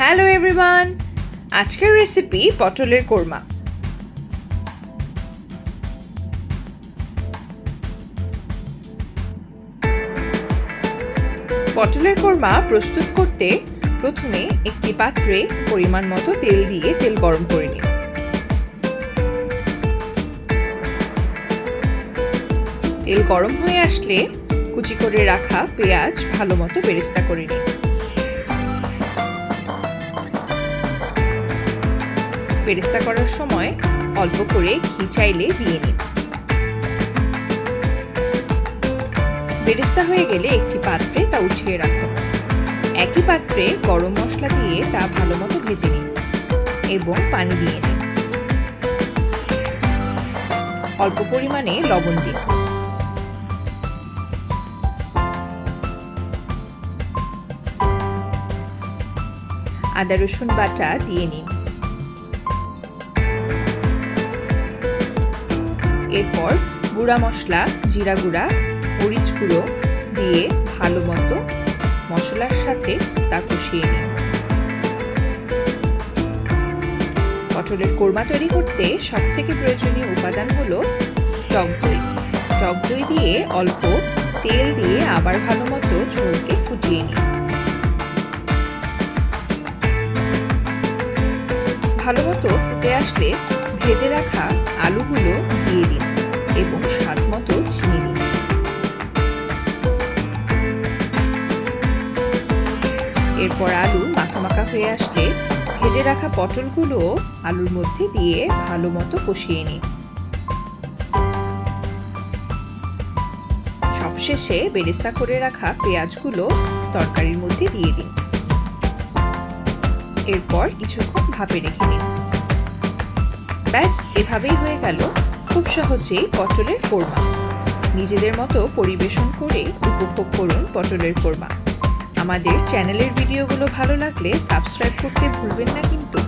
Hello everyone, আজকের recipe পটলের কোরমা। পটলের কোরমা প্রস্তুত করতে প্রথমে একটি পাত্রে পরিমাণ মতো তেল দিয়ে তেল গরম করে নিন। তেল গরম হয়ে আসলে কুচি করে রাখা পেঁয়াজ ভালো মতো বেরেস্তা করে নিন। বেরেস্তা করার সময় অল্প করে ঘি চাইলে দিয়ে নিন। বেরেস্তা হয়ে গেলে একটি পাত্রে তা উঠিয়ে রাখুন। একই পাত্রে গরম মশলা দিয়ে তা ভালো মতো ভেজে নিন এবং পানি দিয়ে নিন। অল্প পরিমাণে লবণ দিন। আদা রসুন বাটা দিয়ে নিন। এরপর গুঁড়া মশলা, জিরা গুঁড়া, মরিচ গুঁড়ো দিয়ে ভালো মতো মশলার সাথে তা কষিয়ে নিন। পটলের কোরমা তৈরি করতে সবথেকে প্রয়োজনীয় উপাদান হলো টক দই। টক দই দিয়ে অল্প তেল দিয়ে আবার ভালো মতো ঝোলকে ফুটিয়ে নিন। ভালো মতো ফুটে আসলে ভেজে রাখা আলুগুলো দিয়ে দিন এবং স্বাদ মতো চিনি দিন। এরপর আলু মাখা মাখা হয়ে আসলে ভেজে রাখা পটলগুলো আলুর মধ্যে দিয়ে ভালো মতো কষিয়ে নিন। সবশেষে বেরেস্তা করে রাখা পেঁয়াজগুলো তরকারির মধ্যে দিয়ে দিন। এরপর কিছুক্ষণ ভাপে রেখে নিন। ব্যাস, এভাবেই হয়ে গেল খুব সহজেই পটলের কোরমা। নিজেদের মতো পরিবেশন করে উপভোগ করুন পটলের কোরমা। আমাদের চ্যানেলের ভিডিওগুলো ভালো লাগলে সাবস্ক্রাইব করতে ভুলবেন না কিন্তু।